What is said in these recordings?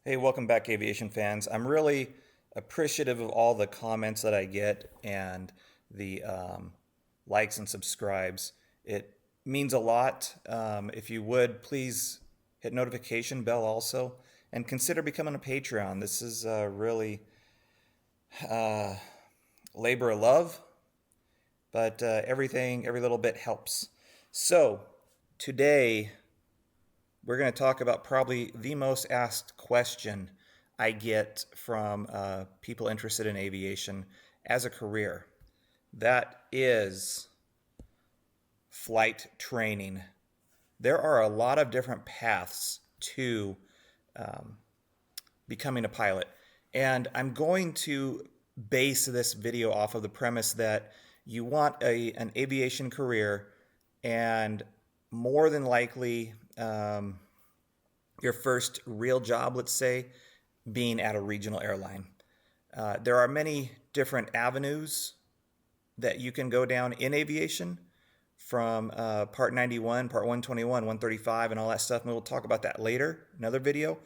Hey, welcome back, aviation fans. I'm really appreciative of all the comments that I get and the likes and subscribes. It means a lot. If you would, please hit notification bell also and consider becoming a Patreon. This is really labor of love, but every little bit helps. So, today we're going to talk about probably the most asked question I get from people interested in aviation as a career. That is flight training. There are a lot of different paths to becoming a pilot. And I'm going to base this video off of the premise that you want an aviation career, and more than likely, your first real job, let's say, being at a regional airline. There are many different avenues that you can go down in aviation, from Part 91, Part 121, 135, and all that stuff. And we'll talk about that later, another video.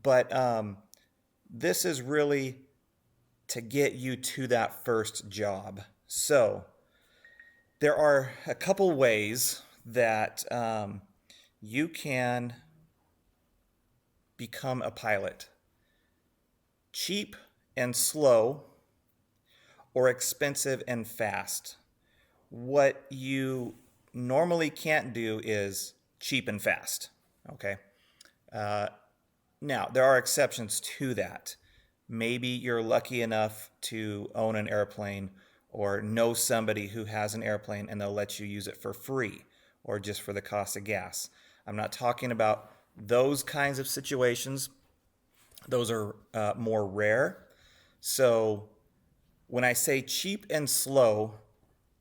But this is really to get you to that first job. So there are a couple ways that you can become a pilot: cheap and slow, or expensive and fast. What you normally can't do is cheap and fast. Okay. Now, there are exceptions to that. Maybe you're lucky enough to own an airplane or know somebody who has an airplane and they'll let you use it for free or just for the cost of gas. I'm not talking about those kinds of situations. Those are more rare. So when I say cheap and slow,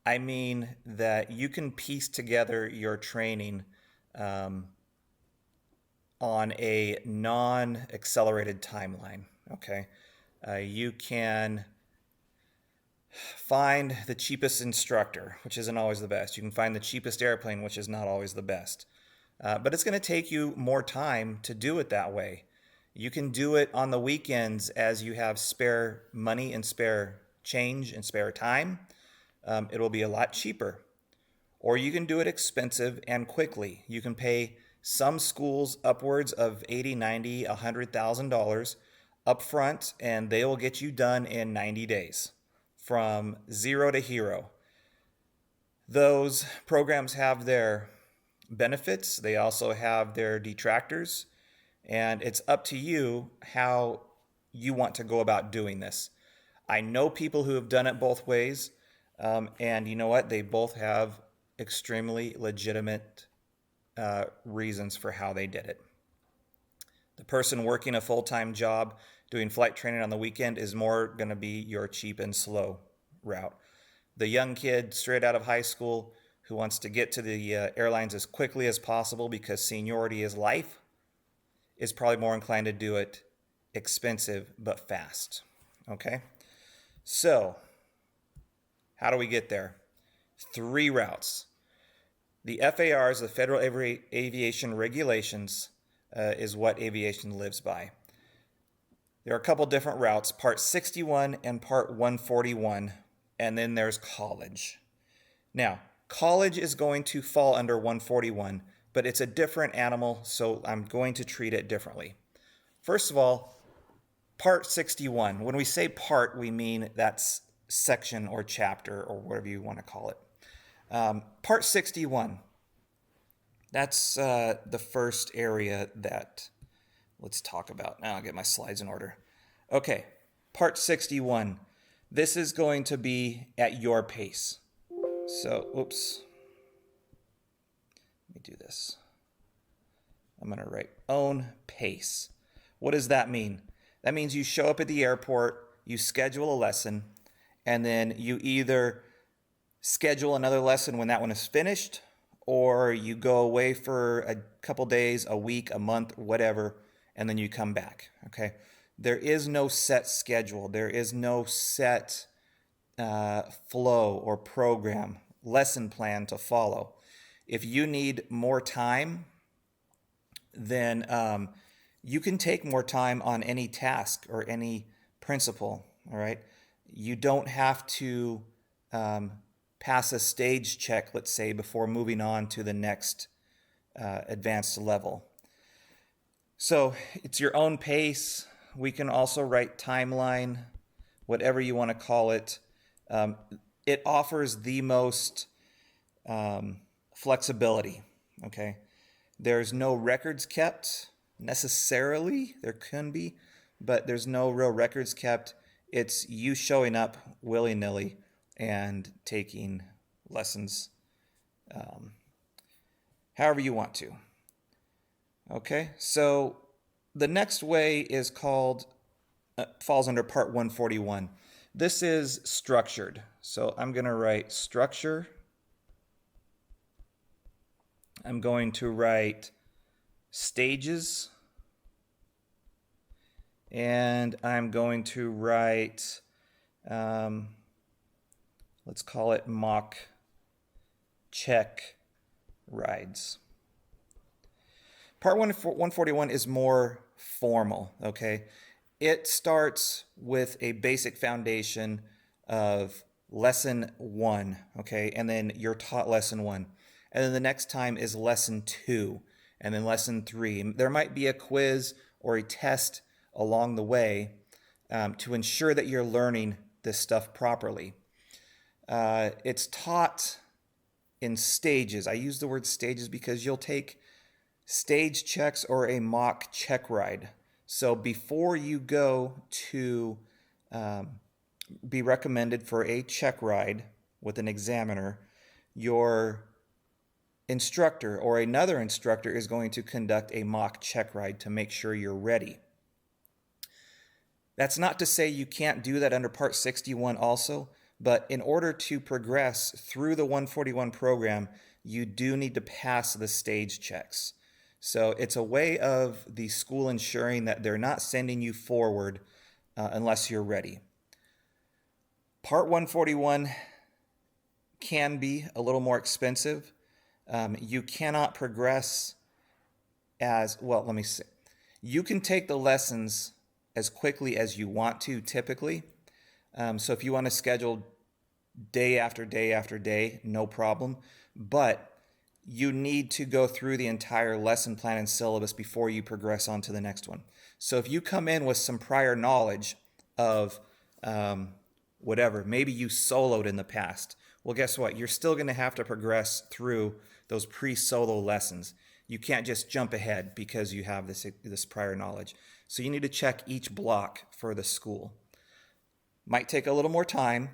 I mean that you can piece together your training on a non-accelerated timeline. Okay, you can find the cheapest instructor, which isn't always the best. You can find the cheapest airplane, which is not always the best. But it's going to take you more time to do it that way. You can do it on the weekends as you have spare money and spare change and spare time. It will be a lot cheaper. Or you can do it expensive and quickly. You can pay some schools upwards of $80, $90, $100,000 upfront, and they will get you done in 90 days from zero to hero. Those programs have their benefits. They also have their detractors, and it's up to you how you want to go about doing this. I know people who have done it both ways, and you know what? They both have extremely legitimate reasons for how they did it. The person working a full-time job doing flight training on the weekend is more going to be your cheap and slow route. The young kid straight out of high school who wants to get to the airlines as quickly as possible because seniority is life is probably more inclined to do it expensive but fast. Okay? So, how do we get there? 3 routes. The FARs, the Federal Aviation Regulations, is what aviation lives by. There are a couple different routes, Part 61 and Part 141, and then there's college. Now, college is going to fall under 141, but it's a different animal, so I'm going to treat it differently. First of all, Part 61. When we say part, we mean that's section or chapter or whatever you want to call it. Part 61. That's the first area that let's talk about. Now I'll get my slides in order. Okay, Part 61. This is going to be at your pace. So, oops. Let me do this. I'm going to write own pace. What does that mean? That means you show up at the airport, you schedule a lesson, and then you either schedule another lesson when that one is finished, or you go away for a couple days, a week, a month, whatever, and then you come back. Okay? There is no set schedule. There is no set flow or program, lesson plan to follow. If you need more time, then You can take more time on any task or any principle, all right? You don't have to um, pass a stage check, let's say, before moving on to the next advanced level. So it's your own pace. We can also write timeline, whatever you want to call it. Um, it offers the most flexibility, okay? There's no records kept necessarily. There can be, but there's no real records kept. It's you showing up willy nilly and taking lessons however you want to. Okay, so the next way is called, falls under part 141. This is structured. So I'm going to write structure. I'm going to write stages. And I'm going to write, let's call it mock check rides. Part 141 is more formal, okay? It starts with a basic foundation of lesson 1, okay? And then you're taught lesson 1. And then the next time is lesson 2, and then lesson 3. There might be a quiz or a test along the way to ensure that you're learning this stuff properly. It's taught in stages. I use the word stages because you'll take stage checks or a mock check ride. So before you go to be recommended for a check ride with an examiner, your instructor or another instructor is going to conduct a mock check ride to make sure you're ready. That's not to say you can't do that under Part 61 also, but in order to progress through the 141 program, you do need to pass the stage checks. So it's a way of the school ensuring that they're not sending you forward unless you're ready. Part 141 can be a little more expensive. You cannot progress as, well, let me see. You can take the lessons as quickly as you want to typically. So if you want to schedule day after day after day, no problem. But you need to go through the entire lesson plan and syllabus before you progress on to the next one. So if you come in with some prior knowledge of whatever, maybe you soloed in the past, well, guess what? You're still going to have to progress through those pre-solo lessons. You can't just jump ahead because you have this prior knowledge. So you need to check each block for the school. Might take a little more time,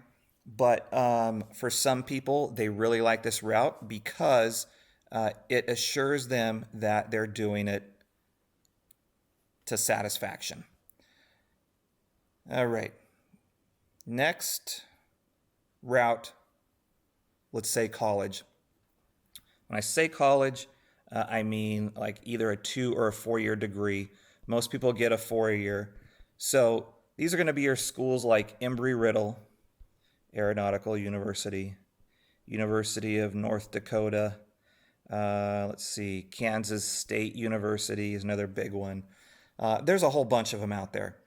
but for some people, they really like this route because it assures them that they're doing it to satisfaction. All right. Next route, let's say college. When I say college, I mean like either a 2 or a 4-year degree. Most people get a 4-year. So these are going to be your schools like Embry-Riddle Aeronautical University, University of North Dakota. Let's see, Kansas State University is another big one. There's a whole bunch of them out there.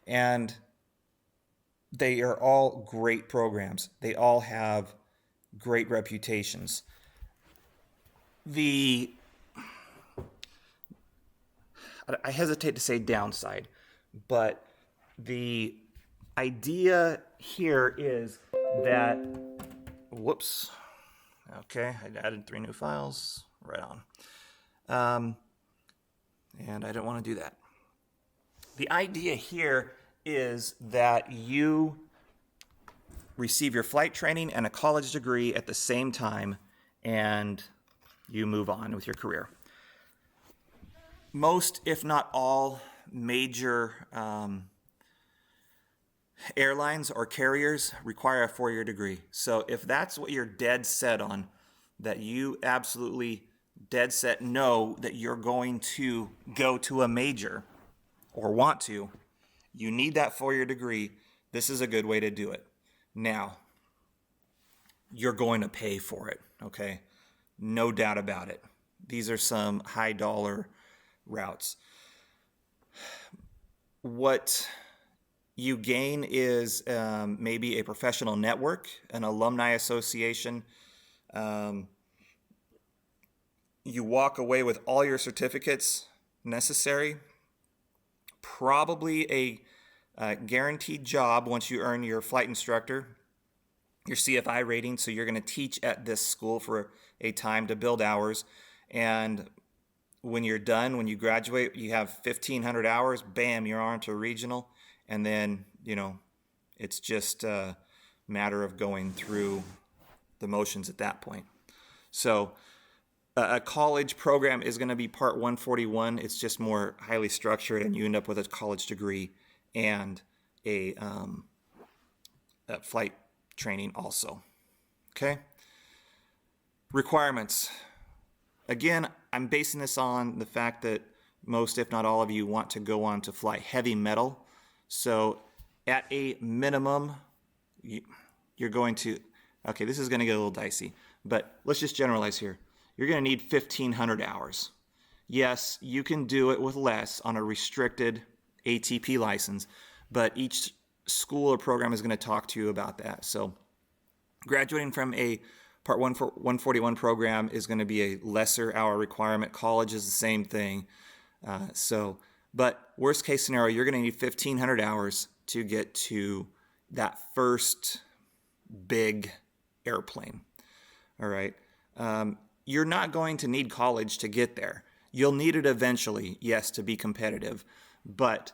And they are all great programs. They all have great reputations. I hesitate to say downside, but the idea here is that, whoops, okay, I added 3 new files, right on. And I didn't want to do that. The idea here is that you receive your flight training and a college degree at the same time, and you move on with your career. Most, if not all, major airlines or carriers require a 4-year degree. So if that's what you're dead set on, that you absolutely dead set know that you're going to go to a major or want to, you need that 4-year degree. This is a good way to do it. Now, you're going to pay for it, okay? No doubt about it. These are some high dollar routes. What you gain is maybe a professional network, an alumni association. Um, you walk away with all your certificates necessary, probably a guaranteed job once you earn your flight instructor, your CFI rating. So you're going to teach at this school for a time to build hours. And when you're done, when you graduate, you have 1,500 hours, bam, you're on to regional. And then, it's just a matter of going through the motions at that point. So a college program is going to be part 141. It's just more highly structured, and you end up with a college degree and a flight training also. Okay? Requirements. Again, I'm basing this on the fact that most, if not all of you, want to go on to fly heavy metal. So at a minimum, you're going to, okay, this is going to get a little dicey, but let's just generalize here. You're going to need 1,500 hours. Yes, you can do it with less on a restricted ATP license, but each school or program is going to talk to you about that. So graduating from a Part 141 program is going to be a lesser hour requirement. College is the same thing. But worst case scenario, you're going to need 1,500 hours to get to that first big airplane. All right. You're not going to need college to get there. You'll need it eventually, yes, to be competitive. But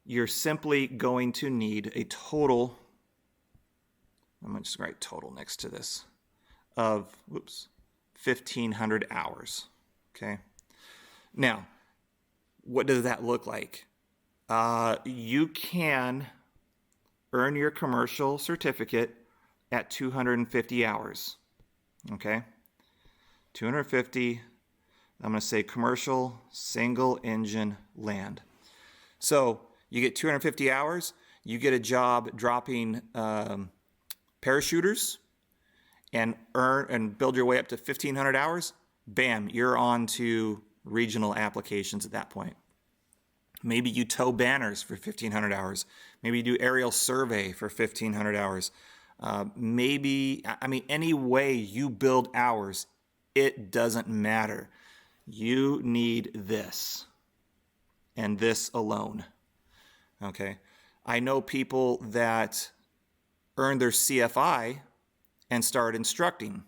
you're simply going to need a total, I'm going to just write total next to this, of 1,500 hours. Okay. Now, what does that look like? You can earn your commercial certificate at 250 hours. Okay. 250, I'm going to say commercial single engine land. So you get 250 hours, you get a job dropping parachuters and earn and build your way up to 1,500 hours, bam, you're on to regional applications at that point. Maybe you tow banners for 1,500 hours. Maybe you do aerial survey for 1,500 hours. Any way you build hours, it doesn't matter. You need this and this alone. Okay. I know people that earn their CFI and start instructing.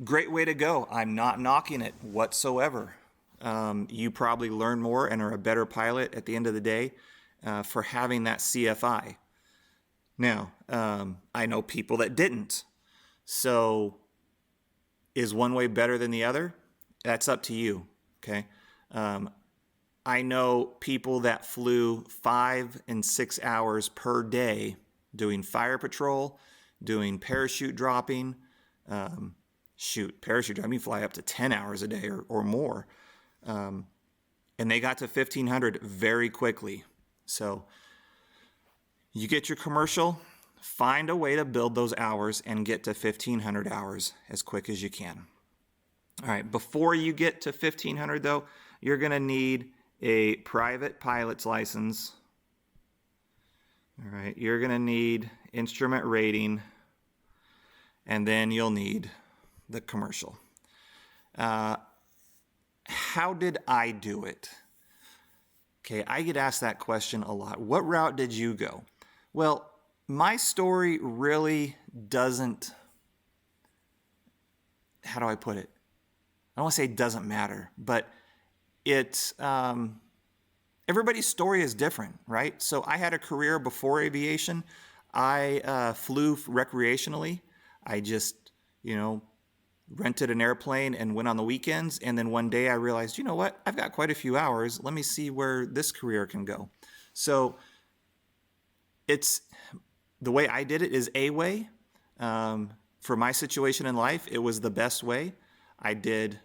Great way to go. I'm not knocking it whatsoever. You probably learn more and are a better pilot at the end of the day for having that CFI. Now, I know people that didn't. So is one way better than the other? That's up to you. Okay. I know people that flew 5 and 6 hours per day doing fire patrol, doing parachute dropping. Parachute dropping, you fly up to 10 hours a day or more. And they got to 1,500 very quickly. So you get your commercial, find a way to build those hours and get to 1,500 hours as quick as you can. All right, before you get to 1,500 though, you're going to need a private pilot's license. All right, you're going to need instrument rating, and then you'll need the commercial. How did I do it? Okay, I get asked that question a lot. What route did you go? Well, my story really doesn't, how do I put it? I don't want to say it doesn't matter, but it's, everybody's story is different, right? So I had a career before aviation. I flew recreationally. I just, rented an airplane and went on the weekends. And then one day I realized, you know what? I've got quite a few hours. Let me see where this career can go. So it's the way I did it is a way. For my situation in life, it was the best way. I did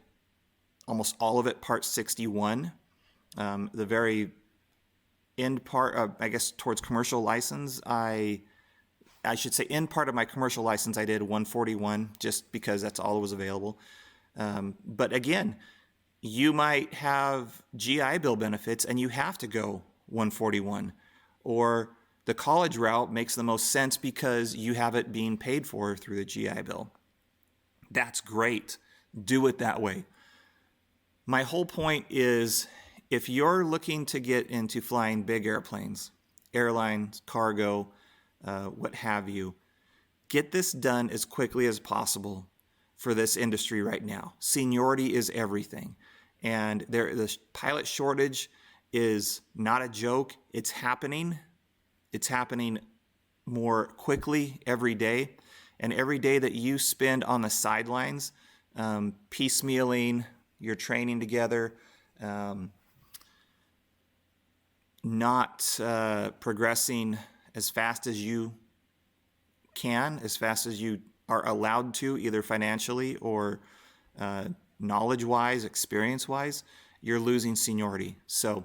almost all of it Part 61. The very end part of, I guess, towards commercial license, I should say in part of my commercial license, I did 141 just because that's all that was available. But again, You might have GI Bill benefits and you have to go 141, or the college route makes the most sense because you have it being paid for through the GI Bill. That's great. Do it that way. My whole point is, if you're looking to get into flying big airplanes, airlines, cargo, what have you, get this done as quickly as possible for this industry right now. Seniority is everything. And the pilot shortage is not a joke. It's happening. It's happening more quickly every day. And every day that you spend on the sidelines, piecemealing your training together, not progressing as fast as you can, as fast as you are allowed to, either financially or knowledge-wise, experience-wise, you're losing seniority. So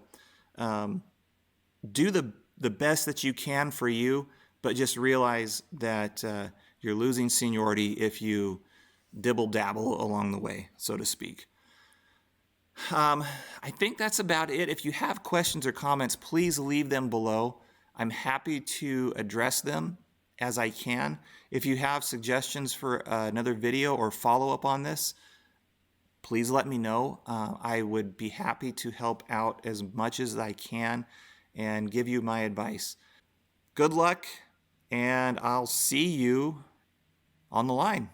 do the best that you can for you, but just realize that you're losing seniority if you dibble-dabble along the way, so to speak. I think that's about it. If you have questions or comments, please leave them below. I'm happy to address them as I can. If you have suggestions for another video or follow-up on this, please let me know. I would be happy to help out as much as I can and give you my advice. Good luck, and I'll see you on the line.